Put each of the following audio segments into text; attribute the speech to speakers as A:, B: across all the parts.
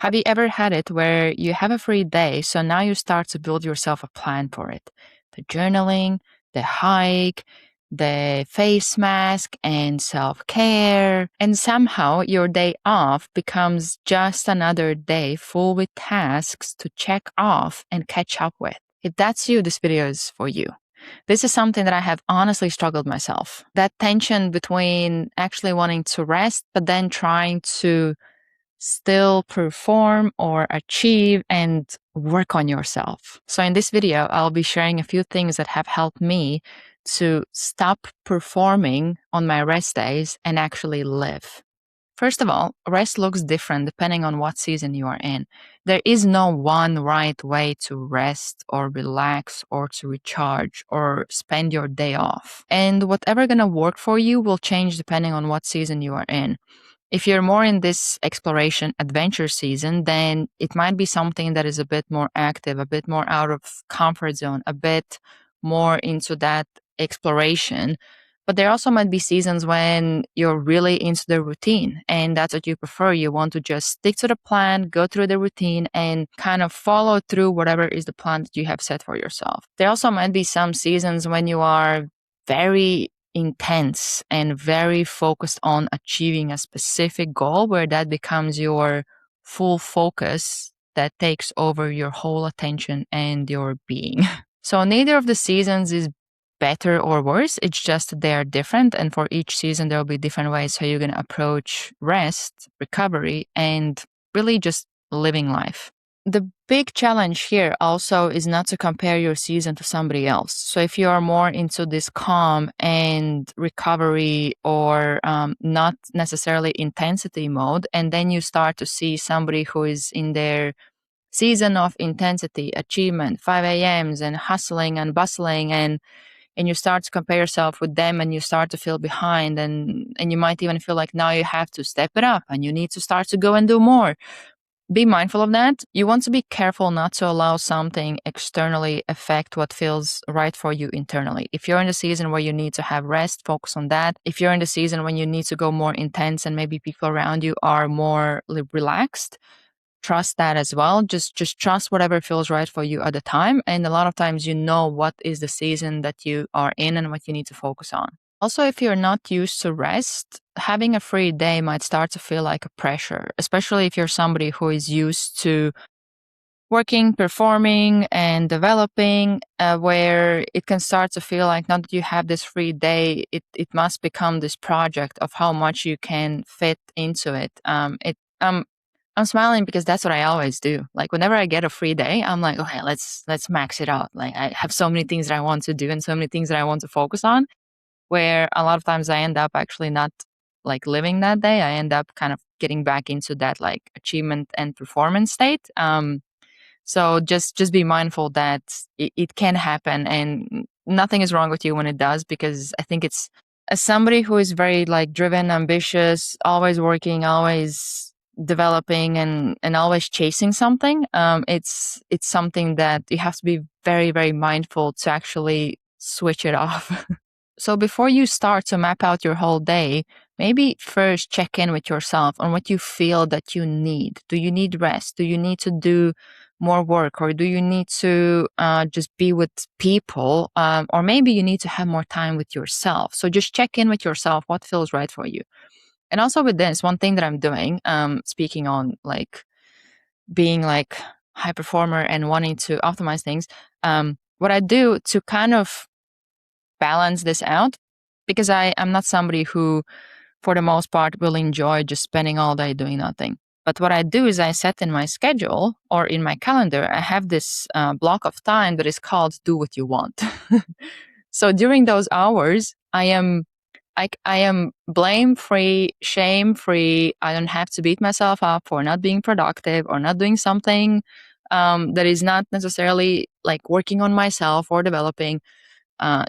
A: Have you ever had it where you have a free day, so now you start to build yourself a plan for it? The journaling, the hike, the face mask, and self care. And somehow your day off becomes just another day full with tasks to check off and catch up with. If that's you, this video is for you. This is something that I have honestly struggled myself. That tension between actually wanting to rest, but then trying to still perform or achieve and work on yourself. So in this video, I'll be sharing a few things that have helped me to stop performing on my rest days and actually live. First of all, rest looks different depending on what season you are in. There is no one right way to rest or relax or to recharge or spend your day off. And whatever gonna work for you will change depending on what season you are in. If you're more in this exploration adventure season, then it might be something that is a bit more active, a bit more out of comfort zone, a bit more into that exploration. But there also might be seasons when you're really into the routine and that's what you prefer. You want to just stick to the plan, go through the routine and kind of follow through whatever is the plan that you have set for yourself. There also might be some seasons when you are very intense and very focused on achieving a specific goal where that becomes your full focus that takes over your whole attention and your being. So neither of the seasons is better or worse. It's just that they are different. And for each season, there will be different ways how you're going to approach rest, recovery, and really just living life. The big challenge here also is not to compare your season to somebody else. So if you are more into this calm and recovery or not necessarily intensity mode, and then you start to see somebody who is in their season of intensity, achievement, 5 a.m.s and hustling and bustling and you start to compare yourself with them and you start to feel behind and you might even feel like now you have to step it up and you need to start to go and do more. Be mindful of that. You want to be careful not to allow something externally affect what feels right for you internally. If you're in the season where you need to have rest, focus on that. If you're in the season when you need to go more intense and maybe people around you are more relaxed, trust that as well. Just trust whatever feels right for you at the time. And a lot of times you know what is the season that you are in and what you need to focus on. Also, if you're not used to rest, having a free day might start to feel like a pressure, especially if you're somebody who is used to working, performing, and developing, where it can start to feel like now that you have this free day, it must become this project of how much you can fit into it. I'm smiling because that's what I always do. Like whenever I get a free day, I'm like, okay, let's max it out. Like I have so many things that I want to do and so many things that I want to focus on where a lot of times I end up actually not like living that day. I end up kind of getting back into that like achievement and performance state. So just be mindful that it can happen and nothing is wrong with you when it does, because I think it's as somebody who is very like driven, ambitious, always working, always developing and always chasing something. It's something that you have to be very, very mindful to actually switch it off. So before you start to map out your whole day, maybe first check in with yourself on what you feel that you need. Do you need rest? Do you need to do more work? Or do you need to just be with people? Or maybe you need to have more time with yourself. So just check in with yourself, what feels right for you. And also with this, one thing that I'm doing, speaking on like being like high performer and wanting to optimize things, what I do to kind of balance this out, because I'm not somebody who, for the most part, will enjoy just spending all day doing nothing. But what I do is I set in my schedule or in my calendar, I have this block of time that is called do what you want. So during those hours, I am blame free, shame free. I don't have to beat myself up for not being productive or not doing something that is not necessarily like working on myself or developing.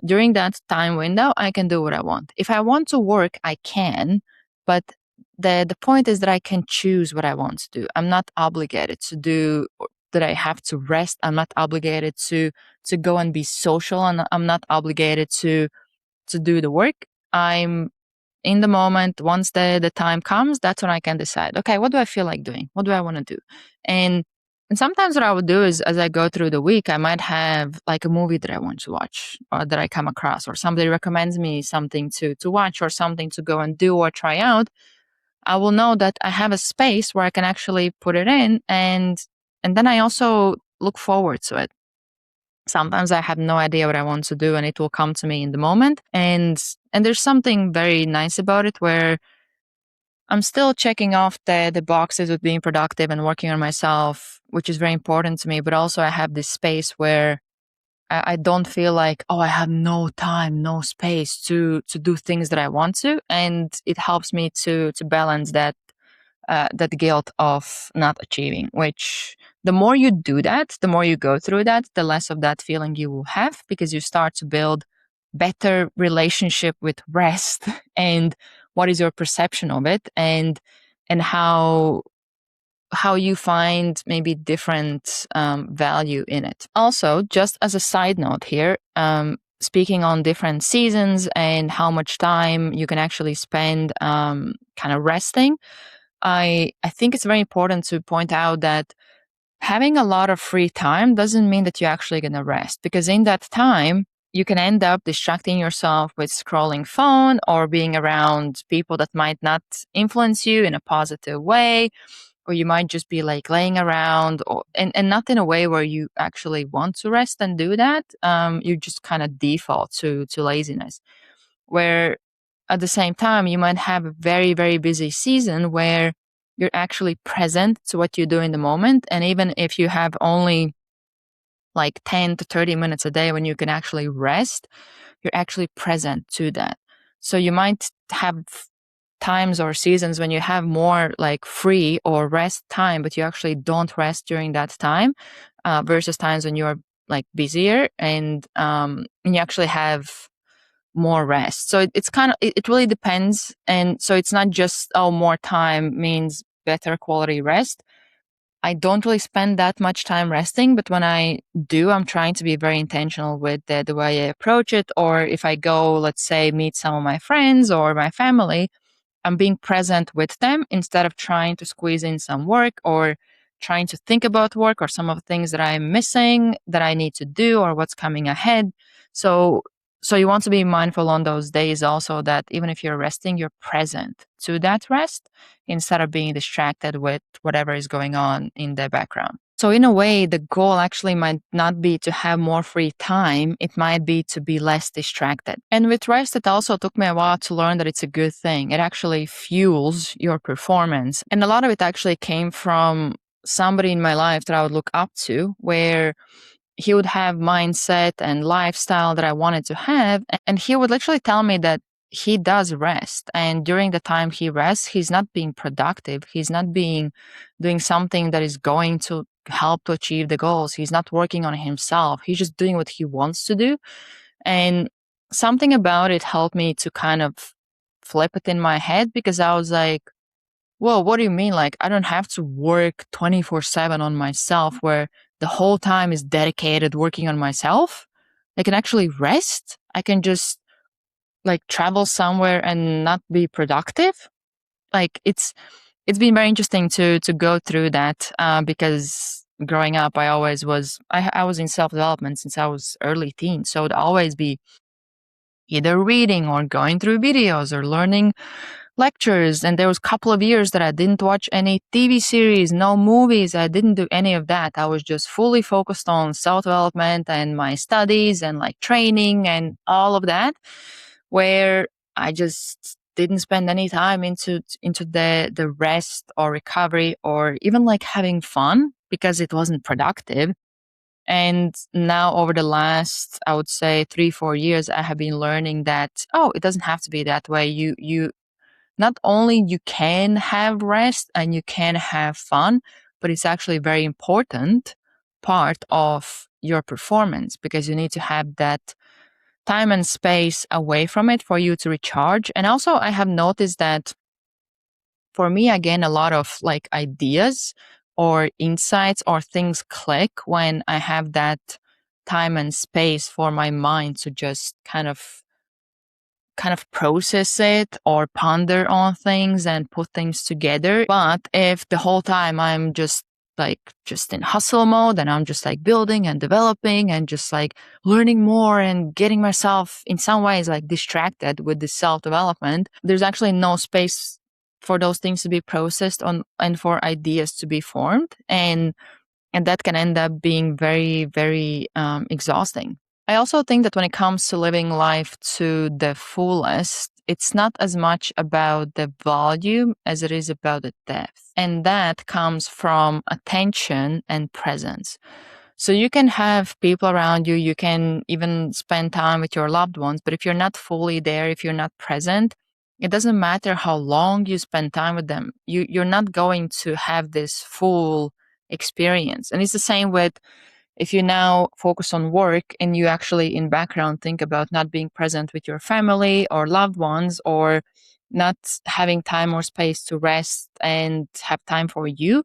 A: During that time window, I can do what I want. If I want to work, I can, but the point is that I can choose what I want to do. I'm not obligated to do that. I have to rest. I'm not obligated to go and be social, and I'm not obligated to do the work. I'm in the moment, once the time comes, that's when I can decide, okay, what do I feel like doing? What do I want to do? And and sometimes what I would do is as I go through the week, I might have like a movie that I want to watch or that I come across, or somebody recommends me something to watch or something to go and do or try out. I will know that I have a space where I can actually put it in, and then I also look forward to it. Sometimes I have no idea what I want to do and it will come to me in the moment. And there's something very nice about it where I'm still checking off the boxes with being productive and working on myself, which is very important to me, but also I have this space where I don't feel like, oh, I have no time, no space to do things that I want to. And it helps me to balance that guilt of not achieving, which the more you do that, the more you go through that, the less of that feeling you will have, because you start to build better relationship with rest and what is your perception of it, and how you find maybe different value in it. Also, just as a side note here, speaking on different seasons and how much time you can actually spend kind of resting, I think it's very important to point out that having a lot of free time doesn't mean that you're actually going to rest, because in that time you can end up distracting yourself with scrolling phone or being around people that might not influence you in a positive way, or you might just be like laying around, and not in a way where you actually want to rest and do that. You just kind of default to laziness, where at the same time you might have a very, very busy season where you're actually present to what you do in the moment. And even if you have only like 10 to 30 minutes a day when you can actually rest, you're actually present to that. So you might have times or seasons when you have more like free or rest time, but you actually don't rest during that time, versus times when you're like busier and you actually have more rest. So it's kind of, it really depends. And so it's not just, oh, more time means better quality rest. I don't really spend that much time resting, but when I do, I'm trying to be very intentional with the way I approach it. Or if I go, let's say, meet some of my friends or my family, I'm being present with them instead of trying to squeeze in some work or trying to think about work or some of the things that I'm missing that I need to do or what's coming ahead. So so you want to be mindful on those days also that even if you're resting, you're present to that rest instead of being distracted with whatever is going on in the background. So in a way, the goal actually might not be to have more free time. It might be to be less distracted. And with rest, it also took me a while to learn that it's a good thing. It actually fuels your performance. And a lot of it actually came from somebody in my life that I would look up to, where he would have mindset and lifestyle that I wanted to have. And he would literally tell me that he does rest. And during the time he rests, he's not being productive. He's not doing something that is going to help to achieve the goals. He's not working on himself. He's just doing what he wants to do. And something about it helped me to kind of flip it in my head, because I was like, well, what do you mean? Like, I don't have to work 24/7 on myself where the whole time is dedicated working on myself. I can actually rest. I can just like travel somewhere and not be productive. Like it's been very interesting to go through that, because growing up, I was in self development since I was early teen. So I'd always be either reading or going through videos or learning lectures. And there was a couple of years that I didn't watch any TV series, no movies. I didn't do any of that. I was just fully focused on self development and my studies and like training and all of that, where I just didn't spend any time into the rest or recovery or even like having fun, because it wasn't productive. And now over the last, I would say 3-4 years, I have been learning that, oh, it doesn't have to be that way. You not only you can have rest and you can have fun, but it's actually a very important part of your performance, because you need to have that time and space away from it for you to recharge. And also I have noticed that for me, again, a lot of like ideas or insights or things click when I have that time and space for my mind to just kind of kind of process it or ponder on things and put things together. But if the whole time I'm just in hustle mode and I'm just like building and developing and just like learning more and getting myself in some ways like distracted with the self-development, there's actually no space for those things to be processed on and for ideas to be formed. And that can end up being very, very exhausting. I also think that when it comes to living life to the fullest, it's not as much about the volume as it is about the depth. And that comes from attention and presence. So you can have people around you, you can even spend time with your loved ones, but if you're not fully there, if you're not present, it doesn't matter how long you spend time with them. You're not going to have this full experience. And it's the same with if you now focus on work and you actually in background think about not being present with your family or loved ones, or not having time or space to rest and have time for you,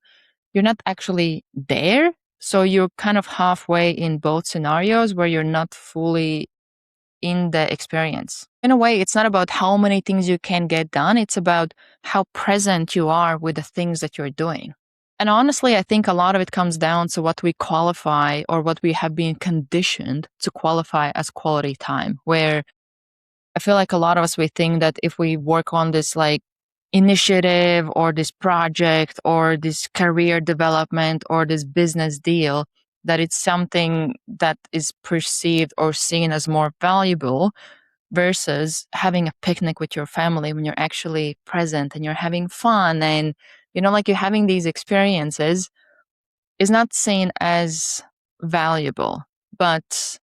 A: you're not actually there. So you're kind of halfway in both scenarios where you're not fully in the experience. In a way, it's not about how many things you can get done, it's about how present you are with the things that you're doing. And honestly, I think a lot of it comes down to what we qualify or what we have been conditioned to qualify as quality time, where I feel like a lot of us, we think that if we work on this like initiative or this project or this career development or this business deal, that it's something that is perceived or seen as more valuable versus having a picnic with your family when you're actually present and you're having fun and, like you're having these experiences is not seen as valuable. But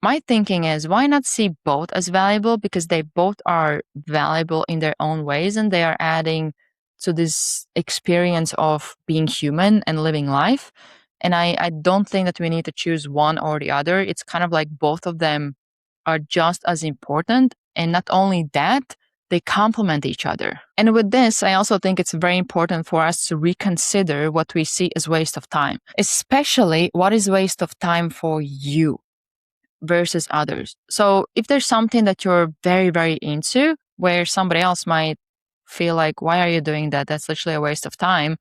A: my thinking is, why not see both as valuable? Because they both are valuable in their own ways and they are adding to this experience of being human and living life. And I don't think that we need to choose one or the other. It's kind of like both of them are just as important. And not only that, they complement each other. And with this, I also think it's very important for us to reconsider what we see as waste of time, especially what is waste of time for you versus others. So if there's something that you're very, very into where somebody else might feel like, why are you doing that? That's literally a waste of time.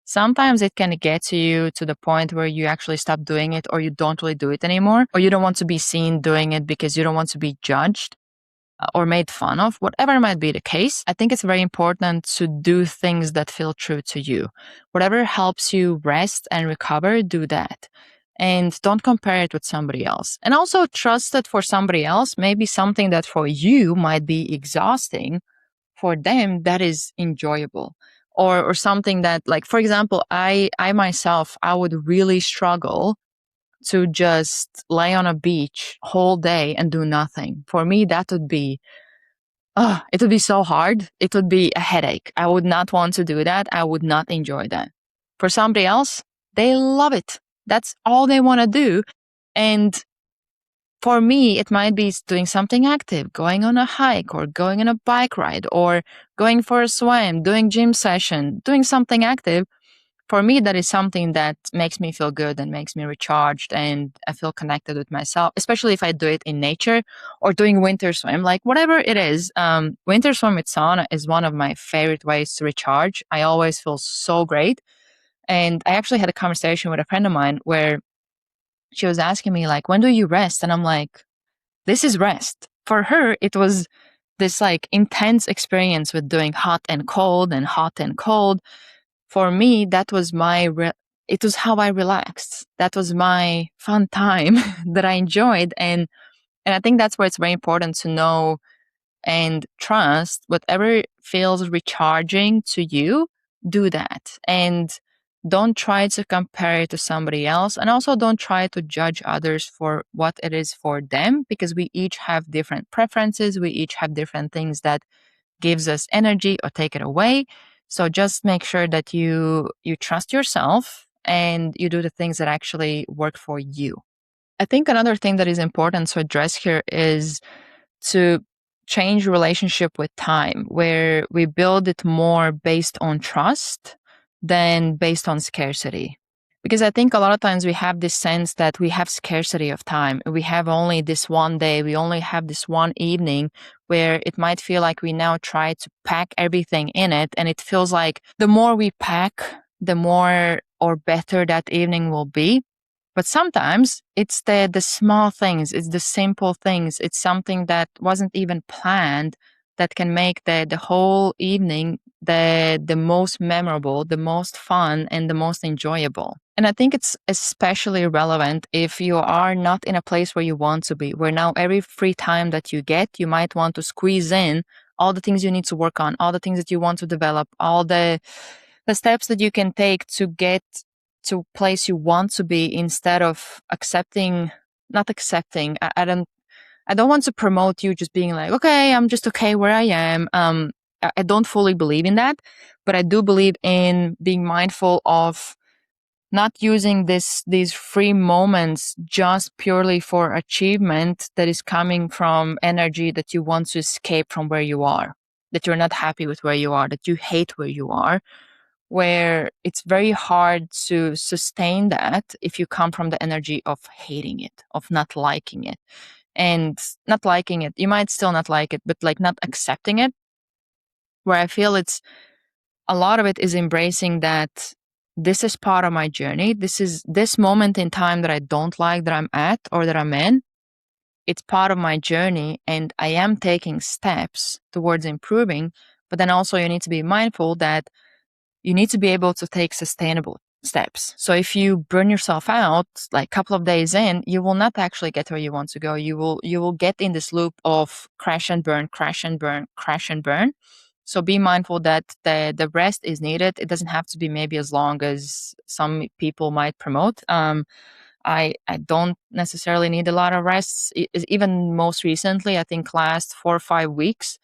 A: Sometimes it can get to you to the point where you actually stop doing it or you don't really do it anymore, or you don't want to be seen doing it because you don't want to be judged or made fun of, whatever might be the case. I think it's very important to do things that feel true to you. Whatever helps you rest and recover, do that. And don't compare it with somebody else. And also trust that for somebody else, maybe something that for you might be exhausting, for them that is enjoyable. Or something that, like, for example, I myself, I would really struggle to just lay on a beach whole day and do nothing. For me, that would be, it would be so hard. It would be a headache. I would not want to do that. I would not enjoy that. For somebody else, they love it. That's all they want to do. And for me, it might be doing something active, going on a hike or going on a bike ride or going for a swim, doing gym session, doing something active. For me, that is something that makes me feel good and makes me recharged and I feel connected with myself, especially if I do it in nature or doing winter swim, like whatever it is. Winter swim with sauna is one of my favorite ways to recharge. I always feel so great. And I actually had a conversation with a friend of mine where she was asking me like, when do you rest? And I'm like, this is rest. For her, it was this like intense experience with doing hot and cold and hot and cold. For me, that was it was how I relaxed. That was my fun time that I enjoyed. And I think that's where it's very important to know and trust whatever feels recharging to you, do that. And don't try to compare it to somebody else. And also don't try to judge others for what it is for them, because we each have different preferences. We each have different things that gives us energy or take it away. So just make sure that you trust yourself and you do the things that actually work for you. I think another thing that is important to address here is to change relationship with time, where we build it more based on trust than based on scarcity. Because I think a lot of times we have this sense that we have scarcity of time. We have only this one day, we only have this one evening where it might feel like we now try to pack everything in it. And it feels like the more we pack, the more or better that evening will be. But sometimes it's the small things, it's the simple things, it's something that wasn't even planned that can make the whole evening the most memorable, the most fun, and the most enjoyable. And I think it's especially relevant if you are not in a place where you want to be, where now every free time that you get, you might want to squeeze in all the things you need to work on, all the things that you want to develop, all the steps that you can take to get to place you want to be instead of accepting, not accepting. I don't want to promote you just being like, okay, I'm just okay where I am. I don't fully believe in that, but I do believe in being mindful of not using these free moments just purely for achievement that is coming from energy that you want to escape from where you are, that you're not happy with where you are, that you hate where you are, where it's very hard to sustain that if you come from the energy of hating it, of not liking it. And not liking it, you might still not like it, but like not accepting it, where I feel it's a lot of it is embracing that this is part of my journey. This is this moment in time that I don't like that I'm at or that I'm in. It's part of my journey and I am taking steps towards improving. But then also you need to be mindful that you need to be able to take sustainable steps. So if you burn yourself out like a couple of days in, you will not actually get where you want to go. You will get in this loop of crash and burn, crash and burn, crash and burn. So be mindful that the rest is needed. It doesn't have to be maybe as long as some people might promote. I don't necessarily need a lot of rests. Even most recently, I think last 4 or 5 weeks,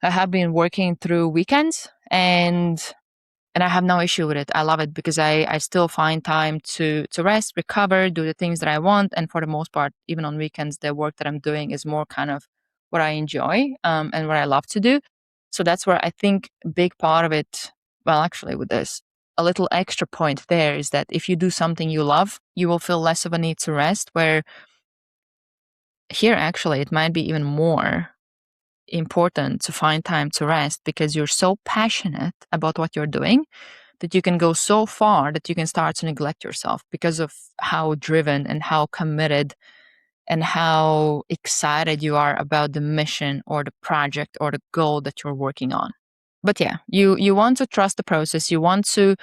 A: I have been working through weekends and I have no issue with it. I love it because I still find time to rest, recover, do the things that I want. And for the most part, even on weekends, the work that I'm doing is more kind of what I enjoy and what I love to do. So that's where I think a big part of it, well, actually, with this, a little extra point there is that if you do something you love, you will feel less of a need to rest. Where here, actually, it might be even more important to find time to rest because you're so passionate about what you're doing that you can go so far that you can start to neglect yourself because of how driven and how committed and how excited you are about the mission or the project or the goal that you're working on. But yeah, you want to trust the process, you want to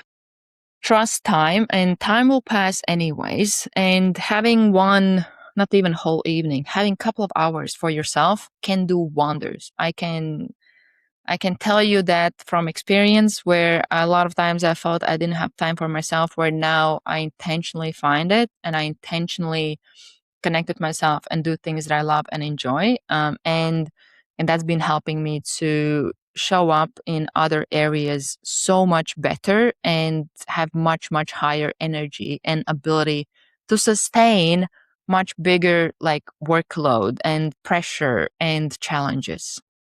A: trust time, and time will pass anyways. And having one, not even whole evening, having a couple of hours for yourself can do wonders. I can tell you that from experience, where a lot of times I felt I didn't have time for myself, where now I intentionally find it and I intentionally connect with myself and do things that I love and enjoy. And that's been helping me to show up in other areas so much better and have much, much higher energy and ability to sustain much bigger like workload and pressure and challenges.